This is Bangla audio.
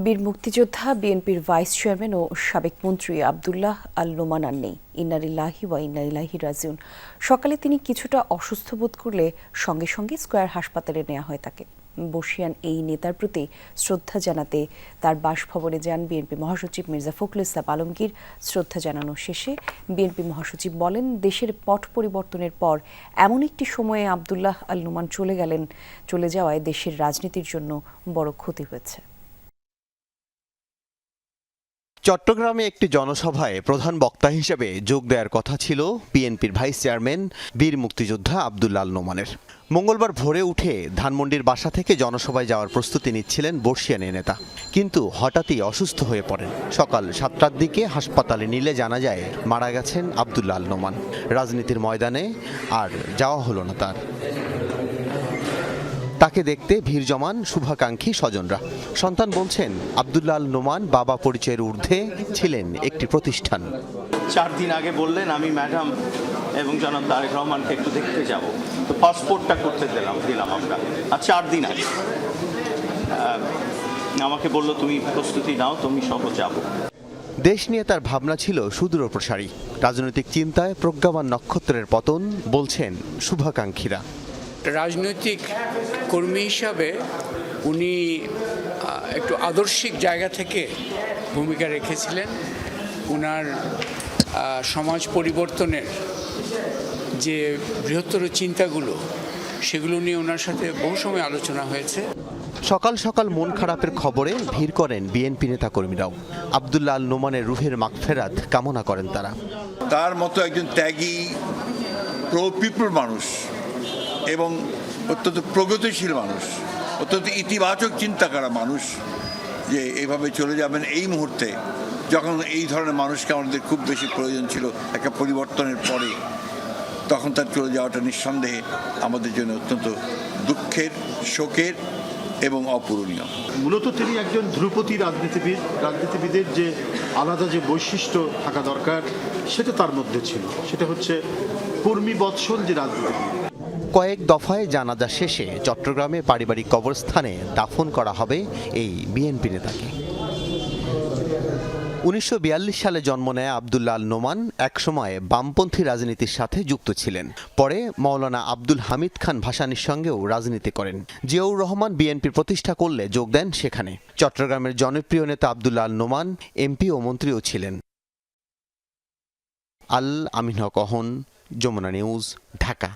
বীর মুক্তিযোদ্ধা বিএনপির ভাইস চেয়ারম্যান ও সাবেক মন্ত্রী আব্দুল্লাহ আল নোমান আর নেই। ইন্না লিল্লাহি ওয়া ইন্না ইলাইহি রাজিউন। সকালে তিনি কিছুটা অসুস্থ বোধ করলে সঙ্গে সঙ্গে স্কয়ার হাসপাতালে নেওয়া হয় তাকে। বর্ষিয়ান এই নেতার প্রতি শ্রদ্ধা জানাতে তার বাসভবনে যান বিএনপি মহাসচিব মির্জা ফখরুল ইসলাম আলমগীর। শ্রদ্ধা জানানো শেষে বিএনপি মহাসচিব বলেন, দেশের পট পরিবর্তনের পর এমন একটি সময়ে আব্দুল্লাহ আল নোমান চলে যাওয়ায় দেশের রাজনীতির জন্য বড় ক্ষতি হয়েছে। চট্টগ্রামে একটি জনসভায় প্রধান বক্তা হিসেবে যোগ দেওয়ার কথা ছিল বিএনপির ভাইস চেয়ারম্যান বীর মুক্তিযোদ্ধা আব্দুল্লাহ আল নোমানের। মঙ্গলবার ভোরে উঠে ধানমন্ডির বাসা থেকে জনসভায় যাওয়ার প্রস্তুতি নিচ্ছিলেন বর্ষিয়ান নেতা, কিন্তু হঠাৎই অসুস্থ হয়ে পড়েন। সকাল 7টার দিকে হাসপাতালে নিলে জানা যায় মারা গেছেন আব্দুল্লাহ আল নোমান। রাজনীতির ময়দানে আর যাওয়া হলো না তার। তাকে দেখতে ভিড় জমান শুভাকাঙ্ক্ষী স্বজনরা। সন্তান বলছেন, আব্দুল্লাহ আল নোমান বাবা পরিচয়ের ঊর্ধ্বে ছিলেন একটি প্রতিষ্ঠান। 4 দিন আগে বললেন আমি ম্যাডাম এবং জনাব তারেক রহমানকে একটু দেখতে যাব, তো পাসপোর্টটা করতে দিলাম আমরা। আর 4 দিন আগে আমাকে বলল তুমি প্রস্তুতি নাও, তুমি সহ যাবো। দেশ নিয়ে তার ভাবনা ছিল সুদূরপ্রসারী। রাজনৈতিক চিন্তায় প্রজ্ঞাবান নক্ষত্রের পতন, বলছেন শুভাকাঙ্ক্ষীরা। রাজনৈতিক কর্মী হিসাবে উনি একটু আদর্শিক জায়গা থেকে ভূমিকা রেখেছিলেন। উনার সমাজ পরিবর্তনের যে বৃহত্তর চিন্তাগুলো, সেগুলো নিয়ে ওনার সাথে বহু সময় আলোচনা হয়েছে। সকাল সকাল মন খারাপের খবরে ভিড় করেন বিএনপি নেতাকর্মীরাও। আব্দুল্লাহ আল নোমানের রুহের মাগফেরাত কামনা করেন তারা। তার মতো একজন ত্যাগী প্রো পিপল মানুষ এবং অত্যন্ত প্রগতিশীল মানুষ, অত্যন্ত ইতিবাচক চিন্তা করা মানুষ যে এভাবে চলে যাবেন এই মুহূর্তে, যখন এই ধরনের মানুষকে আমাদের খুব বেশি প্রয়োজন ছিল একটা পরিবর্তনের পরে, তখন তার চলে যাওয়াটা নিঃসন্দেহে আমাদের জন্য অত্যন্ত দুঃখের, শোকের এবং অপূরণীয়। মূলত তিনি একজন ধ্রুপদী রাজনীতিবিদের যে আলাদা যে বৈশিষ্ট্য থাকা দরকার সেটা তার মধ্যে ছিল। সেটা হচ্ছে কর্মী বৎসল যে রাজনীতিবিদ। কয়েক দফায় জানাজা শেষে চট্টগ্রামে পারিবারিক কবরস্থানে দাফন করা হবে এই বিএনপি নেতাকে। 1942 সালে জন্ম নেয় আব্দুল্লাহ আল নোমান একসময় বামপন্থী রাজনীতির সাথে যুক্ত ছিলেন। পরে মাওলানা আব্দুল হামিদ খান ভাসানীর সঙ্গেও রাজনীতি করেন। জিয়াউর রহমান বিএনপি প্রতিষ্ঠা করলে যোগ দেন সেখানে। চট্টগ্রামের জনপ্রিয় নেতা আব্দুল্লাহ আল নোমান এমপি ও মন্ত্রীও ছিলেন। আল আমিন হক অহন, যমুনা নিউজ, ঢাকা।